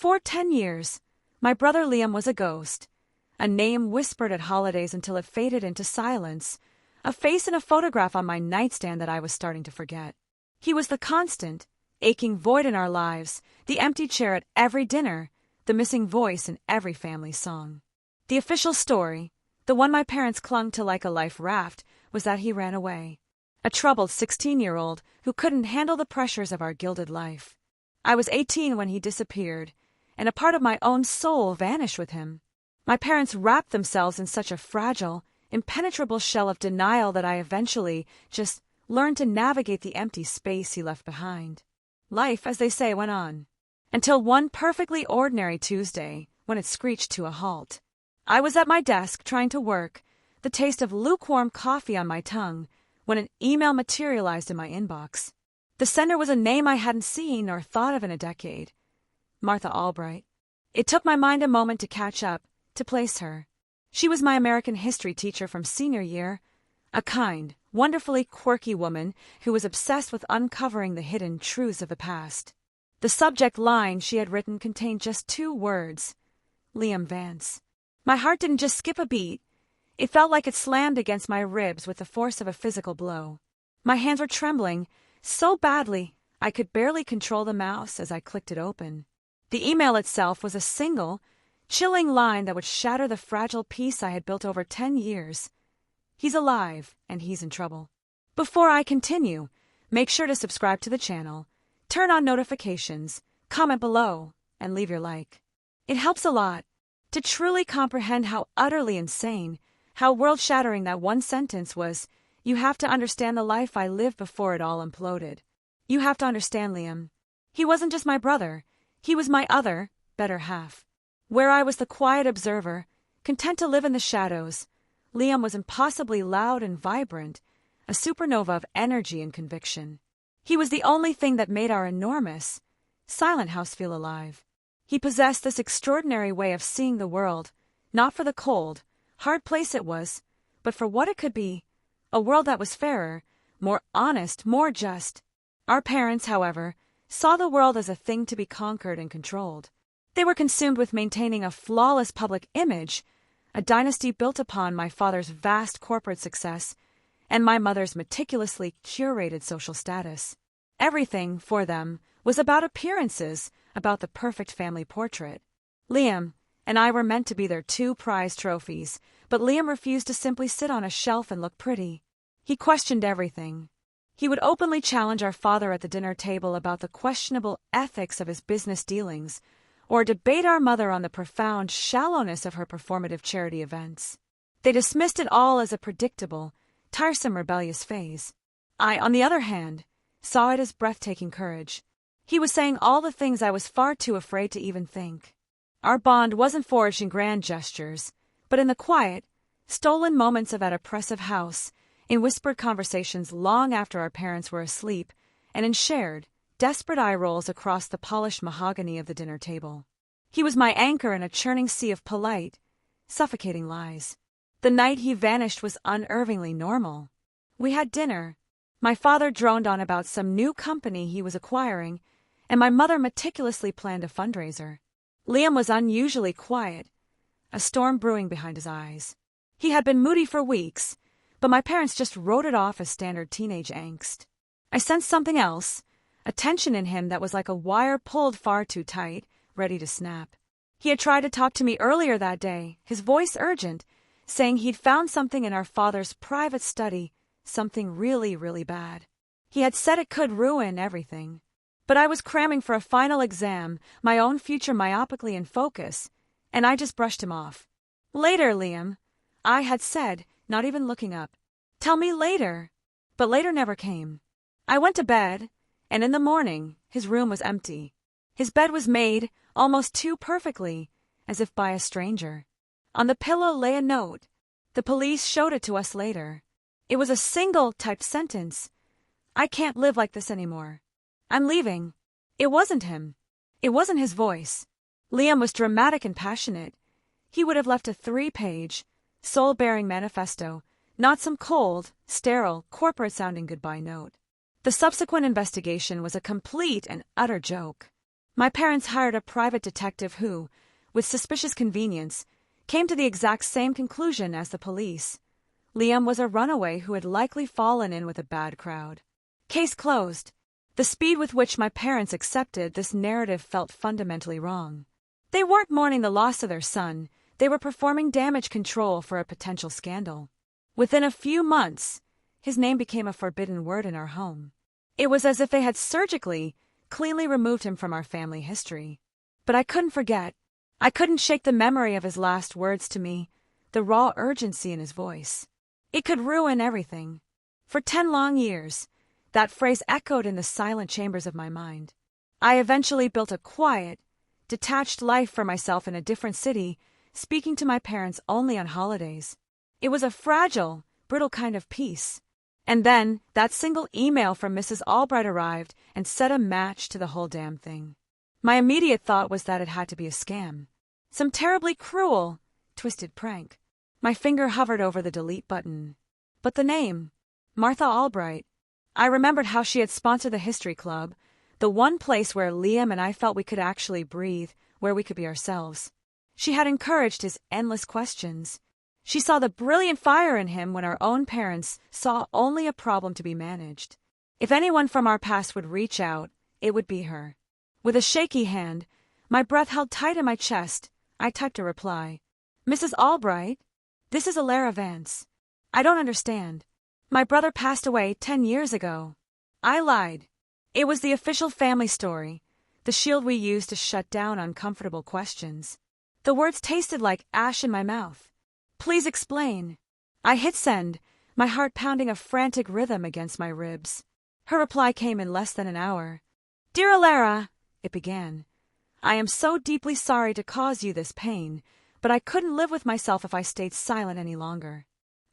For 10 years, my brother Liam was a ghost, a name whispered at holidays until it faded into silence, a face in a photograph on my nightstand that I was starting to forget. He was the constant, aching void in our lives, the empty chair at every dinner, the missing voice in every family song. The official story, the one my parents clung to like a life raft, was that he ran away. A troubled 16-year-old who couldn't handle the pressures of our gilded life. I was 18 when he disappeared, and a part of my own soul vanished with him. My parents wrapped themselves in such a fragile, impenetrable shell of denial that I eventually just learned to navigate the empty space he left behind. Life, as they say, went on. Until one perfectly ordinary Tuesday, when it screeched to a halt. I was at my desk trying to work, the taste of lukewarm coffee on my tongue, when an email materialized in my inbox. The sender was a name I hadn't seen or thought of in a decade. Martha Albright. It took my mind a moment to catch up, to place her. She was my American history teacher from senior year, a kind, wonderfully quirky woman who was obsessed with uncovering the hidden truths of the past. The subject line she had written contained just 2 words: Liam Vance. My heart didn't just skip a beat. It felt like it slammed against my ribs with the force of a physical blow. My hands were trembling so badly I could barely control the mouse as I clicked it open. The email itself was a single, chilling line that would shatter the fragile peace I had built over 10 years. He's alive, and he's in trouble. Before I continue, make sure to subscribe to the channel, turn on notifications, comment below, and leave your like. It helps a lot. To truly comprehend how utterly insane, how world-shattering that one sentence was, you have to understand the life I lived before it all imploded. You have to understand Liam. He wasn't just my brother. He was my other, better half. Where I was the quiet observer, content to live in the shadows, Liam was impossibly loud and vibrant, a supernova of energy and conviction. He was the only thing that made our enormous, silent house feel alive. He possessed this extraordinary way of seeing the world, not for the cold, hard place it was, but for what it could be, a world that was fairer, more honest, more just. Our parents, however, saw the world as a thing to be conquered and controlled. They were consumed with maintaining a flawless public image, a dynasty built upon my father's vast corporate success and my mother's meticulously curated social status. Everything, for them, was about appearances, about the perfect family portrait. Liam and I were meant to be their 2 prized trophies, but Liam refused to simply sit on a shelf and look pretty. He questioned everything. He would openly challenge our father at the dinner table about the questionable ethics of his business dealings, or debate our mother on the profound shallowness of her performative charity events. They dismissed it all as a predictable, tiresome rebellious phase. I, on the other hand, saw it as breathtaking courage. He was saying all the things I was far too afraid to even think. Our bond wasn't forged in grand gestures, but in the quiet, stolen moments of that oppressive house, in whispered conversations long after our parents were asleep, and in shared, desperate eye rolls across the polished mahogany of the dinner table. He was my anchor in a churning sea of polite, suffocating lies. The night he vanished was unervingly normal. We had dinner. My father droned on about some new company he was acquiring, and my mother meticulously planned a fundraiser. Liam was unusually quiet, a storm brewing behind his eyes. He had been moody for weeks, but my parents just wrote it off as standard teenage angst. I sensed something else, a tension in him that was like a wire pulled far too tight, ready to snap. He had tried to talk to me earlier that day, his voice urgent, saying he'd found something in our father's private study, something really, really bad. He had said it could ruin everything. But I was cramming for a final exam, my own future myopically in focus, and I just brushed him off. Later, Liam, I had said, not even looking up. Tell me later. But later never came. I went to bed, and in the morning, his room was empty. His bed was made, almost too perfectly, as if by a stranger. On the pillow lay a note. The police showed it to us later. It was a single-typed sentence. I can't live like this anymore. I'm leaving. It wasn't him. It wasn't his voice. Liam was dramatic and passionate. He would have left a 3-page, soul-bearing manifesto, not some cold, sterile, corporate-sounding goodbye note. The subsequent investigation was a complete and utter joke. My parents hired a private detective who, with suspicious convenience, came to the exact same conclusion as the police. Liam was a runaway who had likely fallen in with a bad crowd. Case closed. The speed with which my parents accepted this narrative felt fundamentally wrong. They weren't mourning the loss of their son, they were performing damage control for a potential scandal. Within a few months, his name became a forbidden word in our home. It was as if they had surgically, cleanly removed him from our family history. But I couldn't forget. I couldn't shake the memory of his last words to me, the raw urgency in his voice. It could ruin everything. For 10 long years, that phrase echoed in the silent chambers of my mind. I eventually built a quiet, detached life for myself in a different city, speaking to my parents only on holidays. It was a fragile, brittle kind of peace. And then, that single email from Mrs. Albright arrived and set a match to the whole damn thing. My immediate thought was that it had to be a scam. Some terribly cruel, twisted prank. My finger hovered over the delete button. But the name, Martha Albright. I remembered how she had sponsored the History Club, the one place where Liam and I felt we could actually breathe, where we could be ourselves. She had encouraged his endless questions. She saw the brilliant fire in him when our own parents saw only a problem to be managed. If anyone from our past would reach out, it would be her. With a shaky hand, my breath held tight in my chest, I typed a reply. Mrs. Albright, this is Alara Vance. I don't understand. My brother passed away 10 years ago. I lied. It was the official family story, the shield we used to shut down uncomfortable questions. The words tasted like ash in my mouth. Please explain. I hit send, my heart pounding a frantic rhythm against my ribs. Her reply came in less than an hour. Dear Alara, it began, I am so deeply sorry to cause you this pain, but I couldn't live with myself if I stayed silent any longer.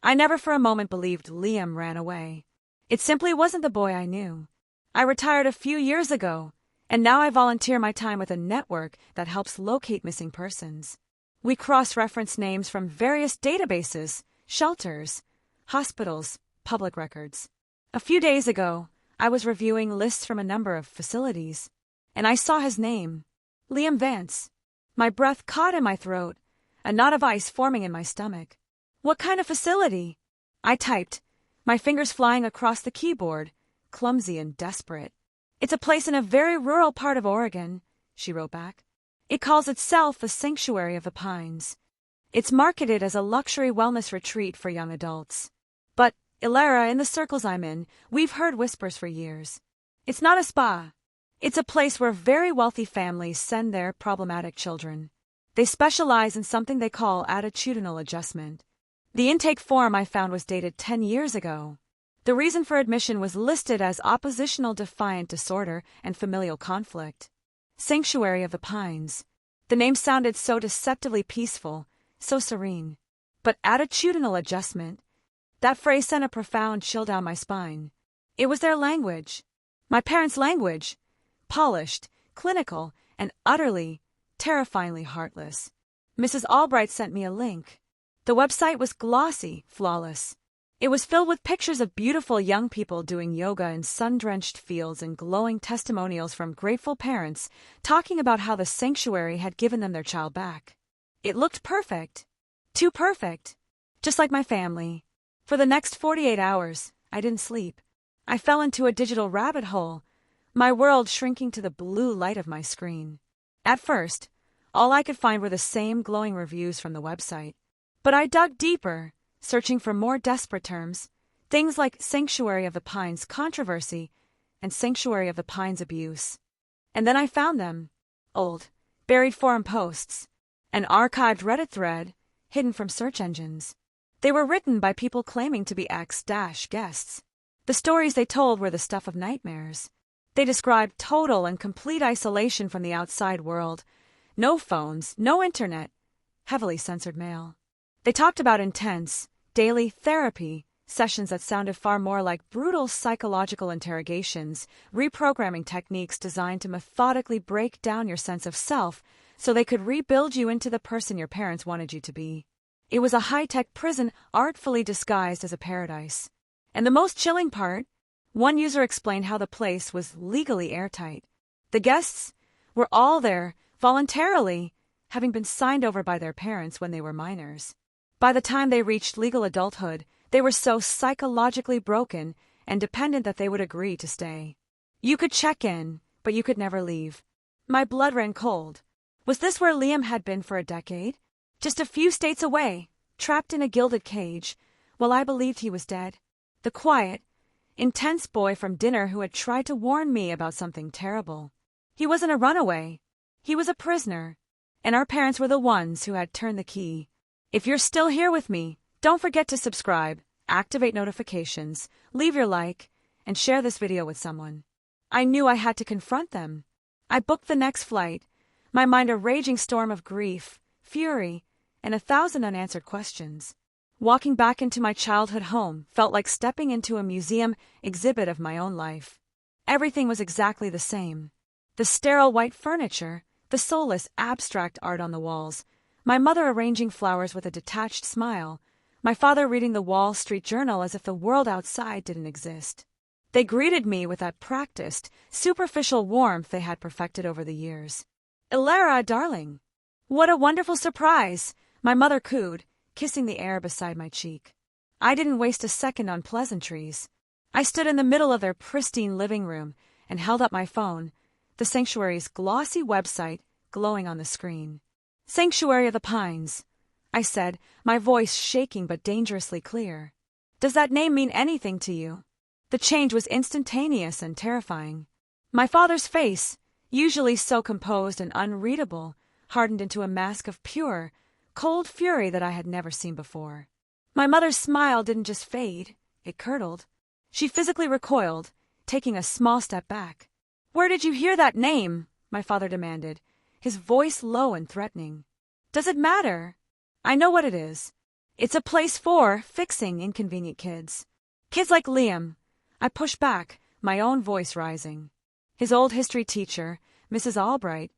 I never for a moment believed Liam ran away. It simply wasn't the boy I knew. I retired a few years ago, and now I volunteer my time with a network that helps locate missing persons. We cross-reference names from various databases, shelters, hospitals, public records. A few days ago, I was reviewing lists from a number of facilities, and I saw his name, Liam Vance. My breath caught in my throat, a knot of ice forming in my stomach. What kind of facility? I typed, my fingers flying across the keyboard, clumsy and desperate. It's a place in a very rural part of Oregon, she wrote back. It calls itself the Sanctuary of the Pines. It's marketed as a luxury wellness retreat for young adults. But, Alara, in the circles I'm in, we've heard whispers for years. It's not a spa. It's a place where very wealthy families send their problematic children. They specialize in something they call attitudinal adjustment. The intake form I found was dated 10 years ago. The reason for admission was listed as oppositional defiant disorder and familial conflict. Sanctuary of the Pines. The name sounded so deceptively peaceful, so serene. But attitudinal adjustment, that phrase sent a profound chill down my spine. It was their language. My parents' language. Polished, clinical, and utterly, terrifyingly heartless. Mrs. Albright sent me a link. The website was glossy, flawless. It was filled with pictures of beautiful young people doing yoga in sun-drenched fields and glowing testimonials from grateful parents talking about how the sanctuary had given them their child back. It looked perfect. Too perfect. Just like my family. For the next 48 hours, I didn't sleep. I fell into a digital rabbit hole, my world shrinking to the blue light of my screen. At first, all I could find were the same glowing reviews from the website. But I dug deeper, searching for more desperate terms, things like Sanctuary of the Pines controversy and Sanctuary of the Pines abuse. And then I found them. Old, buried forum posts, an archived Reddit thread, hidden from search engines. They were written by people claiming to be ex-guests. The stories they told were the stuff of nightmares. They described total and complete isolation from the outside world. No phones, no internet, heavily censored mail. They talked about intense, daily therapy sessions that sounded far more like brutal psychological interrogations, reprogramming techniques designed to methodically break down your sense of self so they could rebuild you into the person your parents wanted you to be. It was a high-tech prison artfully disguised as a paradise. And the most chilling part, one user explained how the place was legally airtight. The guests, were all there, voluntarily, having been signed over by their parents when they were minors. By the time they reached legal adulthood, they were so psychologically broken and dependent that they would agree to stay. You could check in, but you could never leave. My blood ran cold. Was this where Liam had been for a decade? Just a few states away, trapped in a gilded cage, while I believed he was dead. The quiet, intense boy from dinner who had tried to warn me about something terrible. He wasn't a runaway. He was a prisoner. And our parents were the ones who had turned the key. If you're still here with me, don't forget to subscribe, activate notifications, leave your like, and share this video with someone. I knew I had to confront them. I booked the next flight, my mind a raging storm of grief, fury, and 1,000 unanswered questions. Walking back into my childhood home felt like stepping into a museum exhibit of my own life. Everything was exactly the same. The sterile white furniture, the soulless abstract art on the walls, my mother arranging flowers with a detached smile, my father reading the Wall Street Journal as if the world outside didn't exist. They greeted me with that practiced, superficial warmth they had perfected over the years. "Ilara, darling." "What a wonderful surprise," my mother cooed, kissing the air beside my cheek. I didn't waste a second on pleasantries. I stood in the middle of their pristine living room and held up my phone, the sanctuary's glossy website glowing on the screen. "Sanctuary of the Pines," I said, my voice shaking but dangerously clear. "Does that name mean anything to you?" The change was instantaneous and terrifying. My father's face, usually so composed and unreadable, hardened into a mask of pure, cold fury that I had never seen before. My mother's smile didn't just fade, it curdled. She physically recoiled, taking a small step back. "Where did you hear that name?" my father demanded, his voice low and threatening. "Does it matter?" "I know what it is. It's a place for fixing inconvenient kids. Kids like Liam." I pushed back, my own voice rising. His old history teacher, Mrs. Albright,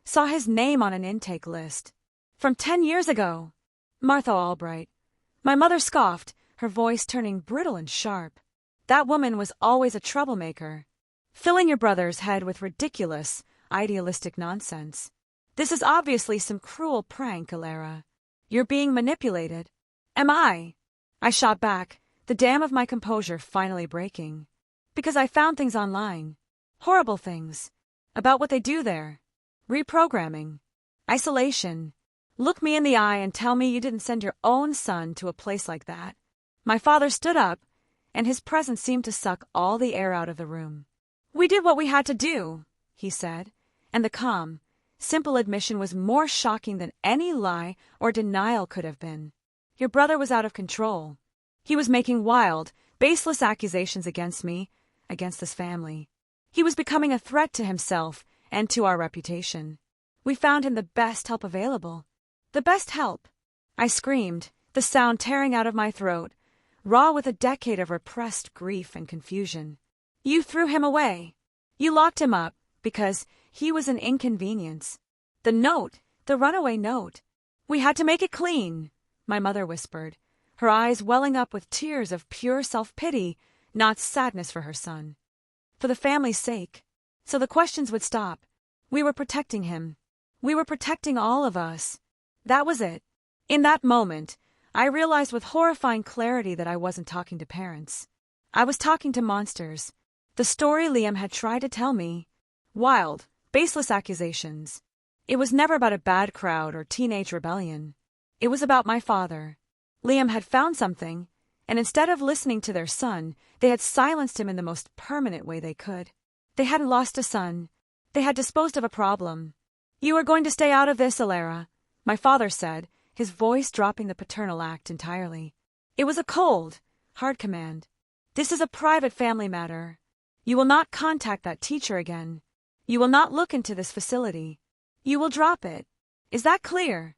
saw his name on an intake list. From 10 years ago. Martha Albright. My mother scoffed, her voice turning brittle and sharp. That woman was always a troublemaker, filling your brother's head with ridiculous, idealistic nonsense. "This is obviously some cruel prank, Ilara. You're being manipulated." "Am I?" I shot back, the dam of my composure finally breaking. "Because I found things online. Horrible things. About what they do there. Reprogramming. Isolation. Look me in the eye and tell me you didn't send your own son to a place like that." My father stood up, and his presence seemed to suck all the air out of the room. "We did what we had to do," he said, and the calm, simple admission was more shocking than any lie or denial could have been. "Your brother was out of control. He was making wild, baseless accusations against me, against this family. He was becoming a threat to himself and to our reputation. We found him the best help available. The best help." I screamed, the sound tearing out of my throat, raw with a decade of repressed grief and confusion. "You threw him away. You locked him up because he was an inconvenience. The note, the runaway note. We had to make it clean," my mother whispered, her eyes welling up with tears of pure self-pity, not sadness for her son. "For the family's sake. So the questions would stop. We were protecting him. We were protecting all of us." That was it. In that moment, I realized with horrifying clarity that I wasn't talking to parents. I was talking to monsters. The story Liam had tried to tell me. Wild, baseless accusations. It was never about a bad crowd or teenage rebellion. It was about my father. Liam had found something, and instead of listening to their son, they had silenced him in the most permanent way they could. They hadn't lost a son. They had disposed of a problem. "You are going to stay out of this, Ilara," my father said, his voice dropping the paternal act entirely. It was a cold, hard command. "This is a private family matter. You will not contact that teacher again. You will not look into this facility. You will drop it. Is that clear?"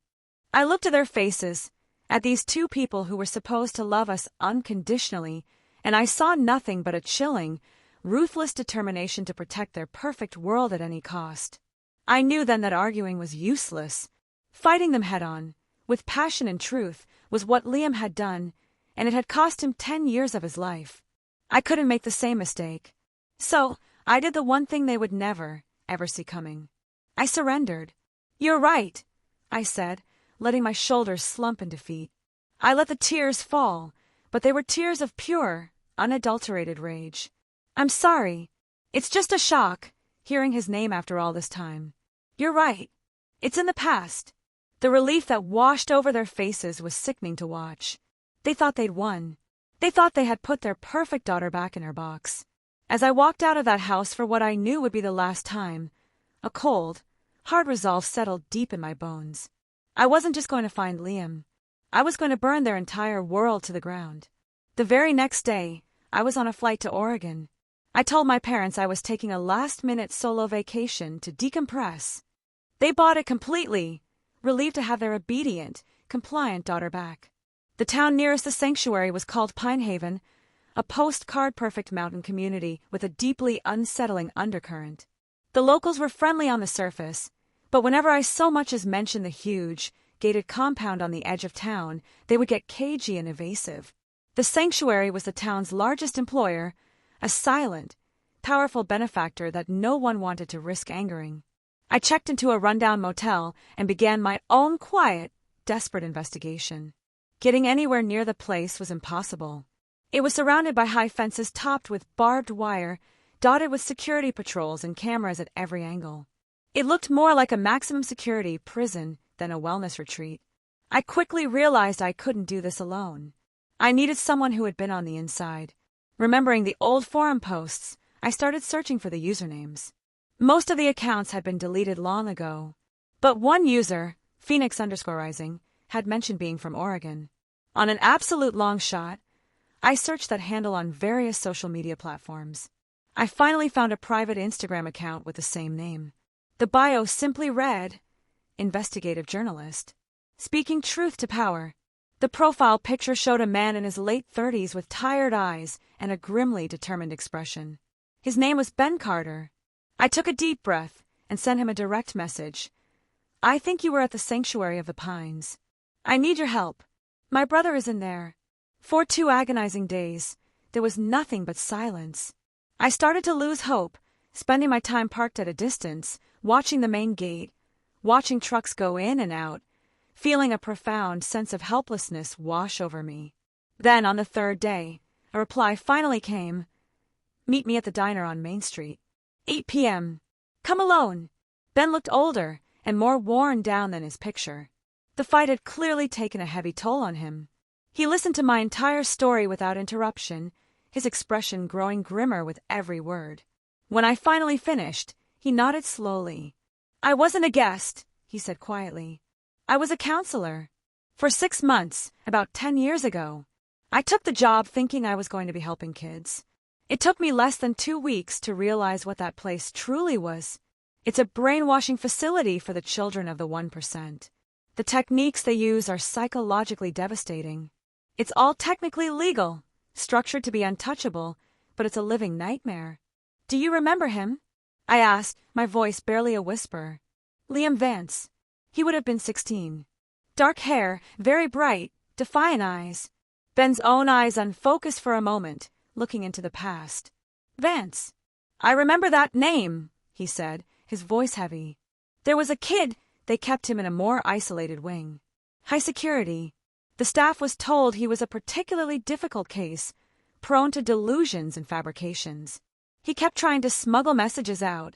I looked at their faces, at these two people who were supposed to love us unconditionally, and I saw nothing but a chilling, ruthless determination to protect their perfect world at any cost. I knew then that arguing was useless. Fighting them head-on, with passion and truth, was what Liam had done, and it had cost him 10 years of his life. I couldn't make the same mistake. So I did the one thing they would never, ever see coming. I surrendered. You're right, I said, letting my shoulders slump in defeat. I let the tears fall, but they were tears of pure, unadulterated rage. I'm sorry. It's just a shock, hearing his name after all this time. You're right. It's in the past. The relief that washed over their faces was sickening to watch. They thought they'd won. They thought they had put their perfect daughter back in her box. As I walked out of that house for what I knew would be the last time, a cold, hard resolve settled deep in my bones. I wasn't just going to find Liam. I was going to burn their entire world to the ground. The very next day, I was on a flight to Oregon. I told my parents I was taking a last-minute solo vacation to decompress. They bought it completely, relieved to have their obedient, compliant daughter back. The town nearest the sanctuary was called Pine Haven, a postcard-perfect mountain community with a deeply unsettling undercurrent. The locals were friendly on the surface, but whenever I so much as mentioned the huge, gated compound on the edge of town, they would get cagey and evasive. The sanctuary was the town's largest employer, a silent, powerful benefactor that no one wanted to risk angering. I checked into a rundown motel and began my own quiet, desperate investigation. Getting anywhere near the place was impossible. It was surrounded by high fences topped with barbed wire, dotted with security patrols and cameras at every angle. It looked more like a maximum security prison than a wellness retreat. I quickly realized I couldn't do this alone. I needed someone who had been on the inside. Remembering the old forum posts, I started searching for the usernames. Most of the accounts had been deleted long ago, but one user, Phoenix_Rising, had mentioned being from Oregon. On an absolute long shot, I searched that handle on various social media platforms. I finally found a private Instagram account with the same name. The bio simply read, "Investigative journalist." Speaking truth to power. The profile picture showed a man in his late 30s with tired eyes and a grimly determined expression. His name was Ben Carter. I took a deep breath and sent him a direct message. I think you were at the Sanctuary of the Pines. I need your help. My brother is in there. For 2 agonizing days, there was nothing but silence. I started to lose hope, spending my time parked at a distance, watching the main gate, watching trucks go in and out, feeling a profound sense of helplessness wash over me. Then, on the 3rd day, a reply finally came. Meet me at the diner on Main Street. 8 p.m. Come alone. Ben looked older and more worn down than his picture. The fight had clearly taken a heavy toll on him. He listened to my entire story without interruption, his expression growing grimmer with every word. When I finally finished, he nodded slowly. I wasn't a guest, he said quietly. I was a counselor. For 6 months, about 10 years ago. I took the job thinking I was going to be helping kids. It took me less than 2 weeks to realize what that place truly was. It's a brainwashing facility for the children of the 1%. The techniques they use are psychologically devastating. It's all technically legal, structured to be untouchable, but it's a living nightmare. Do you remember him? I asked, my voice barely a whisper. Liam Vance. He would have been 16. Dark hair, very bright, defiant eyes. Ben's own eyes unfocused for a moment, looking into the past. Vance. I remember that name, he said, his voice heavy. There was a kid, they kept him in a more isolated wing. High security. The staff was told he was a particularly difficult case, prone to delusions and fabrications. He kept trying to smuggle messages out,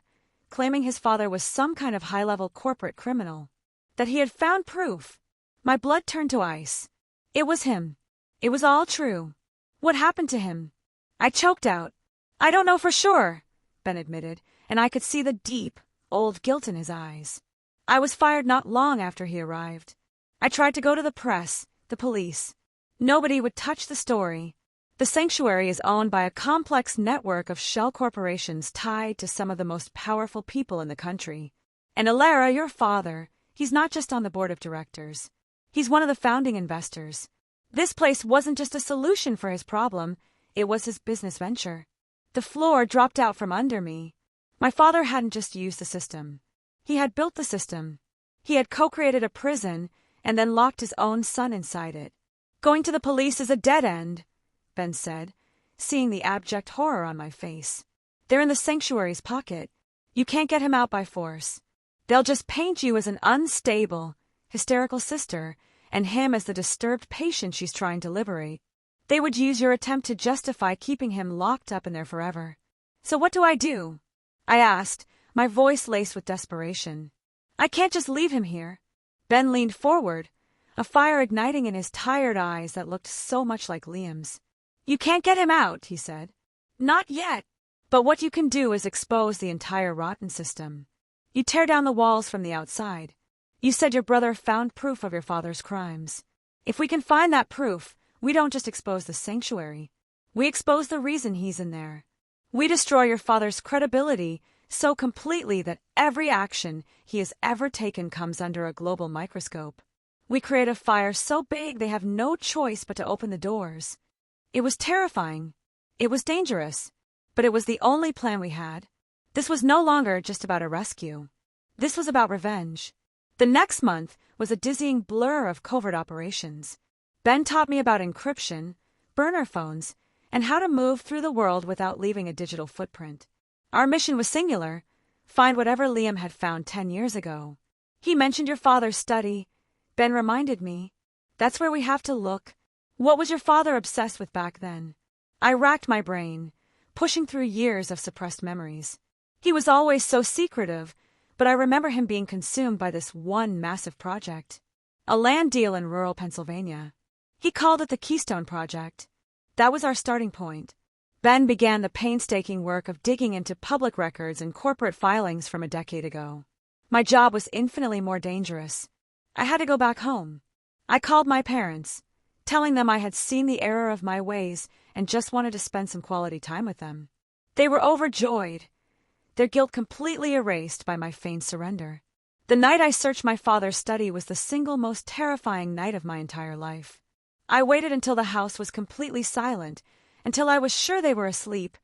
claiming his father was some kind of high-level corporate criminal. That he had found proof. My blood turned to ice. It was him. It was all true. What happened to him? I choked out. I don't know for sure, Ben admitted, and I could see the deep, old guilt in his eyes. I was fired not long after he arrived. I tried to go to the press, the police. Nobody would touch the story. The sanctuary is owned by a complex network of shell corporations tied to some of the most powerful people in the country. And Alara, your father, he's not just on the board of directors. He's one of the founding investors. This place wasn't just a solution for his problem, it was his business venture. The floor dropped out from under me. My father hadn't just used the system. He had built the system. He had co-created a prison and then locked his own son inside it. Going to the police is a dead end, Ben said, seeing the abject horror on my face. They're in the sanctuary's pocket. You can't get him out by force. They'll just paint you as an unstable, hysterical sister, and him as the disturbed patient she's trying to liberate. They would use your attempt to justify keeping him locked up in there forever. So what do I do? I asked, my voice laced with desperation. I can't just leave him here. Ben leaned forward, a fire igniting in his tired eyes that looked so much like Liam's. You can't get him out, he said. Not yet. But what you can do is expose the entire rotten system. You tear down the walls from the outside. You said your brother found proof of your father's crimes. If we can find that proof, we don't just expose the sanctuary. We expose the reason he's in there. We destroy your father's credibility so completely that every action he has ever taken comes under a global microscope. We create a fire so big they have no choice but to open the doors. It was terrifying. It was dangerous. But it was the only plan we had. This was no longer just about a rescue. This was about revenge. The next month was a dizzying blur of covert operations. Ben taught me about encryption, burner phones, and how to move through the world without leaving a digital footprint. Our mission was singular: find whatever Liam had found 10 years ago. He mentioned your father's study. Ben reminded me. That's where we have to look. What was your father obsessed with back then? I racked my brain, pushing through years of suppressed memories. He was always so secretive, but I remember him being consumed by this one massive project. A land deal in rural Pennsylvania. He called it the Keystone Project. That was our starting point. Ben began the painstaking work of digging into public records and corporate filings from a decade ago. My job was infinitely more dangerous. I had to go back home. I called my parents, telling them I had seen the error of my ways and just wanted to spend some quality time with them. They were overjoyed, their guilt completely erased by my feigned surrender. The night I searched my father's study was the single most terrifying night of my entire life. I waited until the house was completely silent, until I was sure they were asleep,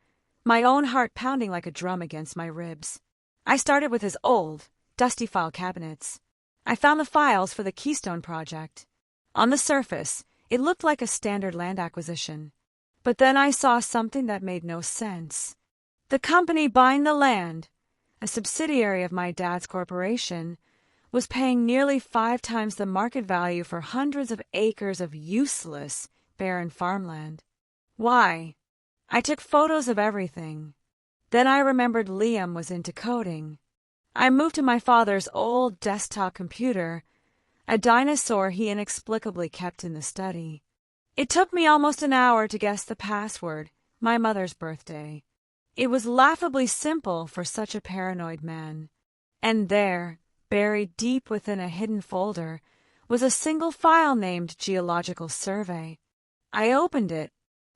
my own heart pounding like a drum against my ribs. I started with his old, dusty file cabinets. I found the files for the Keystone Project. On the surface, it looked like a standard land acquisition. But then I saw something that made no sense. The company buying the land, a subsidiary of my dad's corporation, was paying nearly 5 times the market value for hundreds of acres of useless, barren farmland. Why? I took photos of everything. Then I remembered Liam was into coding. I moved to my father's old desktop computer, a dinosaur he inexplicably kept in the study. It took me almost an hour to guess the password, my mother's birthday. It was laughably simple for such a paranoid man. And there, buried deep within a hidden folder, was a single file named Geological Survey. I opened it.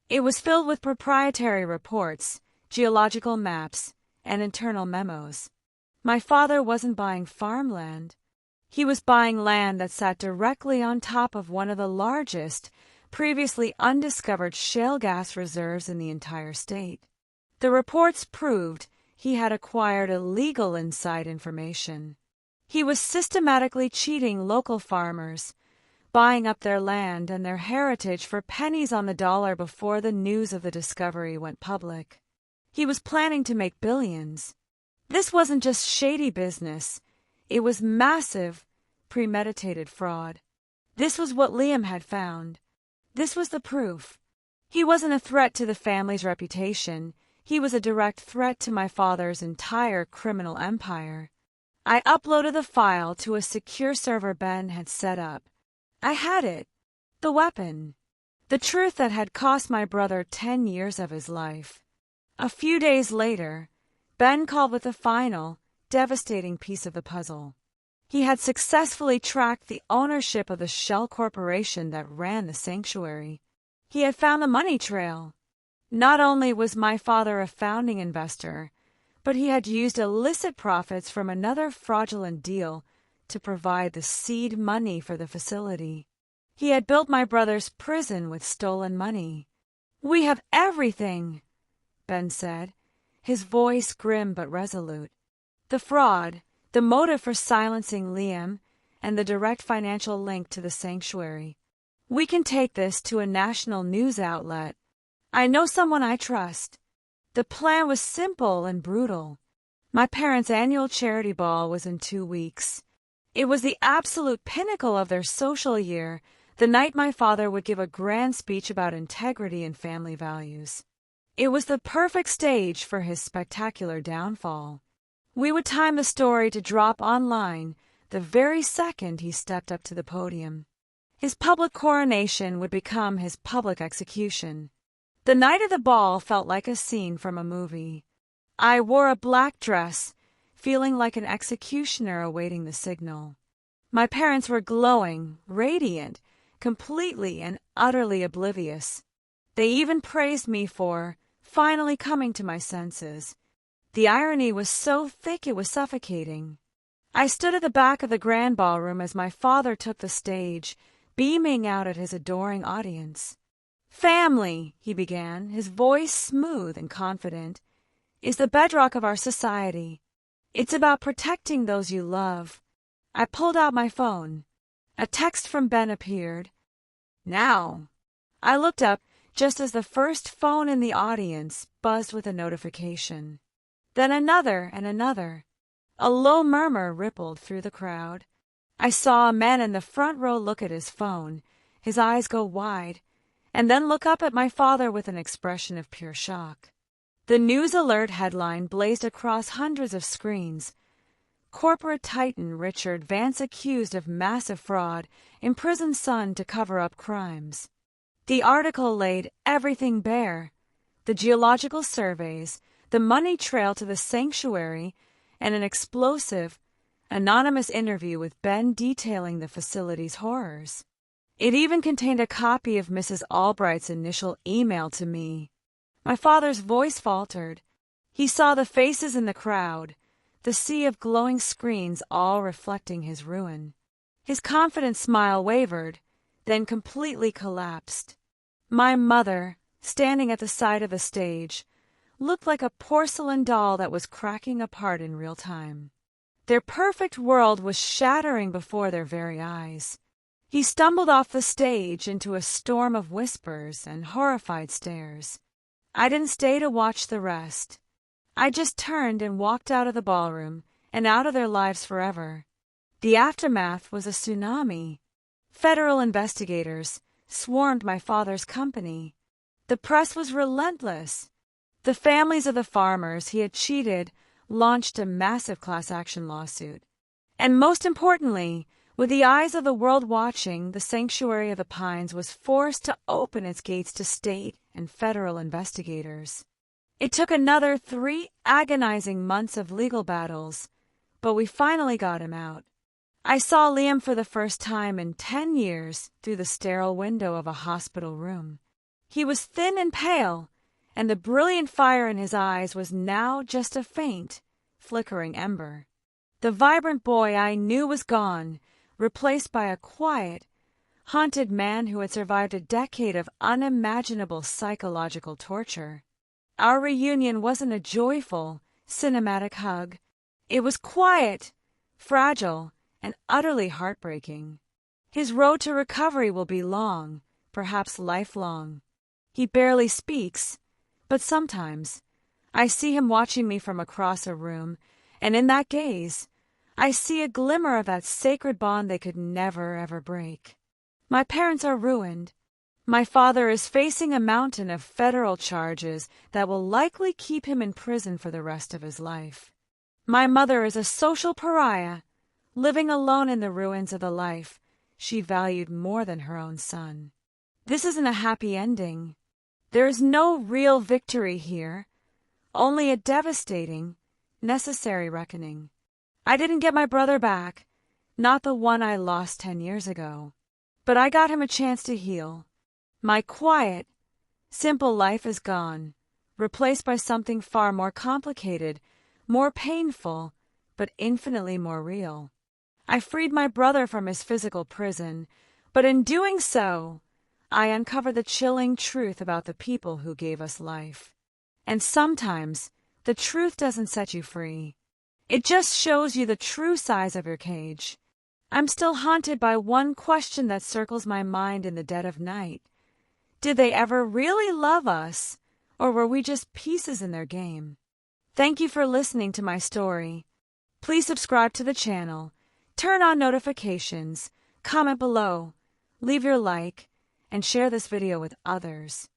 It was filled with proprietary reports, geological maps, and internal memos. My father wasn't buying farmland. He was buying land that sat directly on top of one of the largest, previously undiscovered shale gas reserves in the entire state. The reports proved he had acquired illegal inside information. He was systematically cheating local farmers, buying up their land and their heritage for pennies on the dollar before the news of the discovery went public. He was planning to make billions. This wasn't just shady business. It was massive, premeditated fraud. This was what Liam had found. This was the proof. He wasn't a threat to the family's reputation. He was a direct threat to my father's entire criminal empire. I uploaded the file to a secure server Ben had set up. I had it. The weapon. The truth that had cost my brother 10 years of his life. A few days later, Ben called with the final, devastating piece of the puzzle. He had successfully tracked the ownership of the shell corporation that ran the sanctuary. He had found the money trail. Not only was my father a founding investor, but he had used illicit profits from another fraudulent deal to provide the seed money for the facility. He had built my brother's prison with stolen money. "We have everything," Ben said, his voice grim but resolute. The fraud, the motive for silencing Liam, and the direct financial link to the sanctuary. We can take this to a national news outlet. I know someone I trust. The plan was simple and brutal. My parents' annual charity ball was in 2 weeks. It was the absolute pinnacle of their social year, the night my father would give a grand speech about integrity and family values. It was the perfect stage for his spectacular downfall. We would time the story to drop online the very second he stepped up to the podium. His public coronation would become his public execution. The night of the ball felt like a scene from a movie. I wore a black dress, feeling like an executioner awaiting the signal. My parents were glowing, radiant, completely and utterly oblivious. They even praised me for finally coming to my senses. The irony was so thick it was suffocating. I stood at the back of the grand ballroom as my father took the stage, beaming out at his adoring audience. "Family," he began, his voice smooth and confident, "is the bedrock of our society. It's about protecting those you love." I pulled out my phone. A text from Ben appeared. "Now." I looked up just as the first phone in the audience buzzed with a notification. Then another and another. A low murmur rippled through the crowd. I saw a man in the front row look at his phone, his eyes go wide, and then look up at my father with an expression of pure shock. The news alert headline blazed across hundreds of screens. Corporate titan Richard Vance accused of massive fraud, imprisoned son to cover up crimes. The article laid everything bare: the geological surveys, the money trail to the sanctuary, and an explosive, anonymous interview with Ben detailing the facility's horrors. It even contained a copy of Mrs. Albright's initial email to me. My father's voice faltered. He saw the faces in the crowd, the sea of glowing screens all reflecting his ruin. His confident smile wavered, then completely collapsed. My mother, standing at the side of the stage, looked like a porcelain doll that was cracking apart in real time. Their perfect world was shattering before their very eyes. He stumbled off the stage into a storm of whispers and horrified stares. I didn't stay to watch the rest. I just turned and walked out of the ballroom and out of their lives forever. The aftermath was a tsunami. Federal investigators swarmed my father's company. The press was relentless. The families of the farmers he had cheated launched a massive class action lawsuit. And most importantly, with the eyes of the world watching, the Sanctuary of the Pines was forced to open its gates to state and federal investigators. It took another 3 agonizing months of legal battles, but we finally got him out. I saw Liam for the first time in 10 years through the sterile window of a hospital room. He was thin and pale, and the brilliant fire in his eyes was now just a faint, flickering ember. The vibrant boy I knew was gone, replaced by a quiet, haunted man who had survived a decade of unimaginable psychological torture. Our reunion wasn't a joyful, cinematic hug. It was quiet, fragile, and utterly heartbreaking. His road to recovery will be long, perhaps lifelong. He barely speaks, but sometimes I see him watching me from across a room, and in that gaze, I see a glimmer of that sacred bond they could never, ever break. My parents are ruined. My father is facing a mountain of federal charges that will likely keep him in prison for the rest of his life. My mother is a social pariah, living alone in the ruins of the life she valued more than her own son. This isn't a happy ending. There is no real victory here, only a devastating, necessary reckoning. I didn't get my brother back, not the one I lost 10 years ago, but I got him a chance to heal. My quiet, simple life is gone, replaced by something far more complicated, more painful, but infinitely more real. I freed my brother from his physical prison, but in doing so, I uncovered the chilling truth about the people who gave us life. And sometimes, the truth doesn't set you free. It just shows you the true size of your cage. I'm still haunted by one question that circles my mind in the dead of night. Did they ever really love us, or were we just pieces in their game? Thank you for listening to my story. Please subscribe to the channel, turn on notifications, comment below, leave your like, and share this video with others.